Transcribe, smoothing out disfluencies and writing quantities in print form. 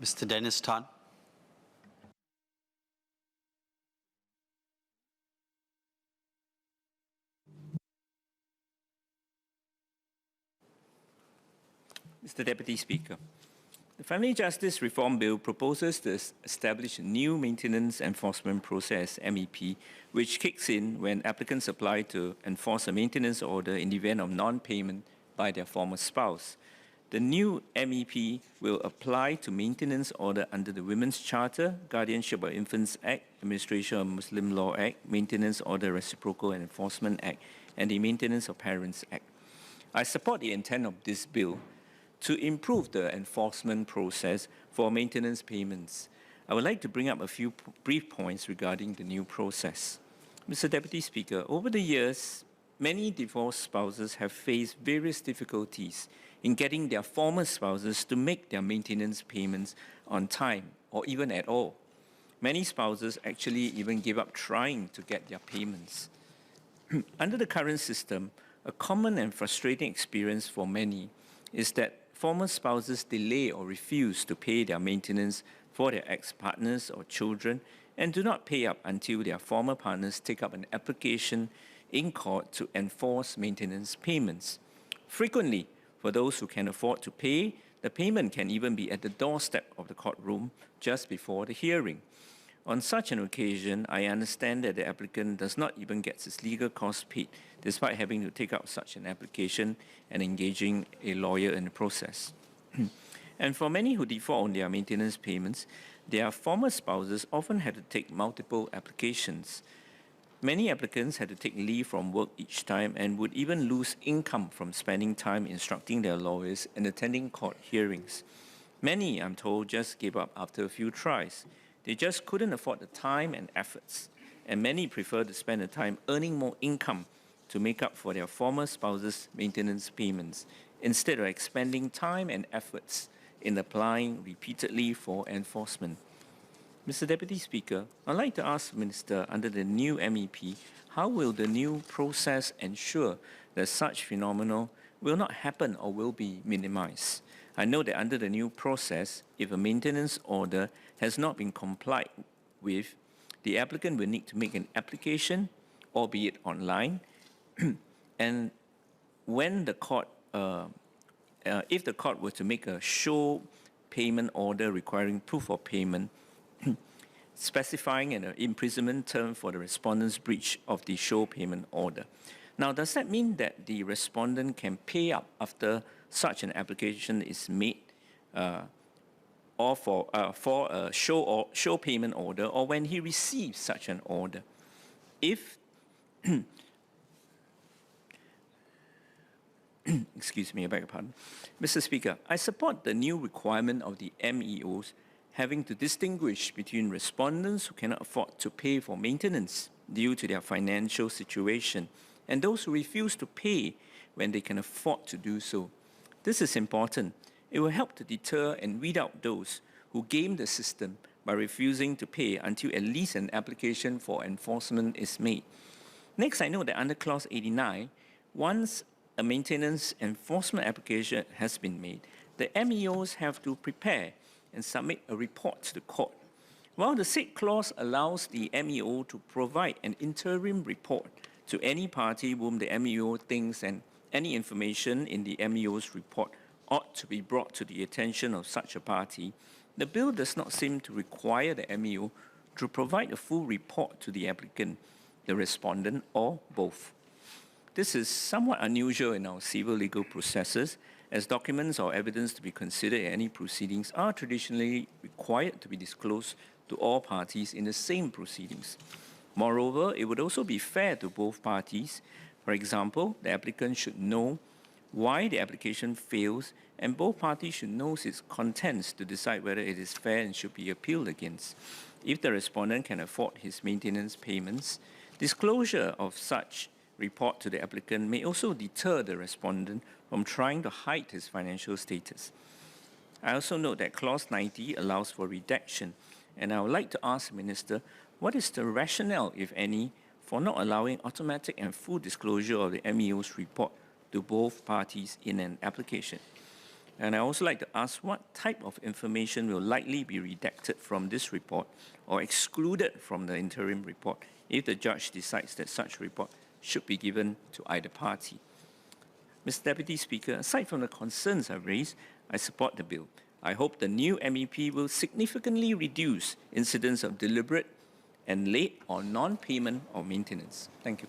Mr. Dennis Tan. Mr. Deputy Speaker, the Family Justice Reform Bill proposes to establish a new maintenance enforcement process, MEP, which kicks in when applicants apply to enforce a maintenance order in the event of non-payment by their former spouse. The new MEP will apply to maintenance order under the Women's Charter, Guardianship of Infants Act, Administration of Muslim Law Act, Maintenance Order Reciprocal and Enforcement Act, and the Maintenance of Parents Act. I support the intent of this bill to improve the enforcement process for maintenance payments. I would like to bring up a few brief points regarding the new process. Mr. Deputy Speaker, over the years, many divorced spouses have faced various difficulties in getting their former spouses to make their maintenance payments on time or even at all. Many spouses actually even give up trying to get their payments. Under the current system, a common and frustrating experience for many is that former spouses delay or refuse to pay their maintenance for their ex-partners or children and do not pay up until their former partners take up an application in court to enforce maintenance payments. Frequently, for those who can afford to pay, the payment can even be at the doorstep of the courtroom just before the hearing. On such an occasion, I understand that the applicant does not even get his legal costs paid, despite having to take up such an application and engaging a lawyer in the process. And for many who default on their maintenance payments, their former spouses often had to take multiple applications. Many applicants had to take leave from work each time and would even lose income from spending time instructing their lawyers and attending court hearings. Many, I'm told, just gave up after a few tries. They just couldn't afford the time and efforts, and many prefer to spend the time earning more income to make up for their former spouse's maintenance payments, instead of expending time and efforts in applying repeatedly for enforcement. Mr. Deputy Speaker, I'd like to ask the Minister, under the new MEP, how will the new process ensure that such phenomena will not happen or will be minimized? I know that under the new process, if a maintenance order has not been complied with, the applicant will need to make an application, albeit online, and when the court, if the court were to make a show payment order requiring proof of payment, specifying an imprisonment term for the respondent's breach of the show payment order. Now, does that mean that the respondent can pay up after such an application is made, or for a show payment order, or when he receives such an order? If excuse me, I beg your pardon. Mr. Speaker, I support the new requirement of the MEOs having to distinguish between respondents who cannot afford to pay for maintenance due to their financial situation and those who refuse to pay when they can afford to do so. This is important. It will help to deter and weed out those who game the system by refusing to pay until at least an application for enforcement is made. Next, I know that under Clause 89, once a maintenance enforcement application has been made, the MEOs have to prepare and submit a report to the court. While the said clause allows the MEO to provide an interim report to any party whom the MEO thinks and any information in the MEO's report ought to be brought to the attention of such a party, the bill does not seem to require the MEO to provide a full report to the applicant, the respondent, or both. This is somewhat unusual in our civil legal processes, as documents or evidence to be considered in any proceedings are traditionally required to be disclosed to all parties in the same proceedings. Moreover, it would also be fair to both parties. For example, the applicant should know why the application fails, and both parties should know its contents to decide whether it is fair and should be appealed against. If the respondent can afford his maintenance payments, disclosure of such report to the applicant may also deter the respondent from trying to hide his financial status. I also note that Clause 90 allows for redaction, and I would like to ask the Minister, what is the rationale, if any, for not allowing automatic and full disclosure of the MEO's report to both parties in an application? And I also like to ask what type of information will likely be redacted from this report or excluded from the interim report if the judge decides that such report should be given to either party. Mr. Deputy Speaker, aside from the concerns I've raised, I support the bill. I hope the new MEP will significantly reduce incidents of deliberate and late or non-payment of maintenance. Thank you.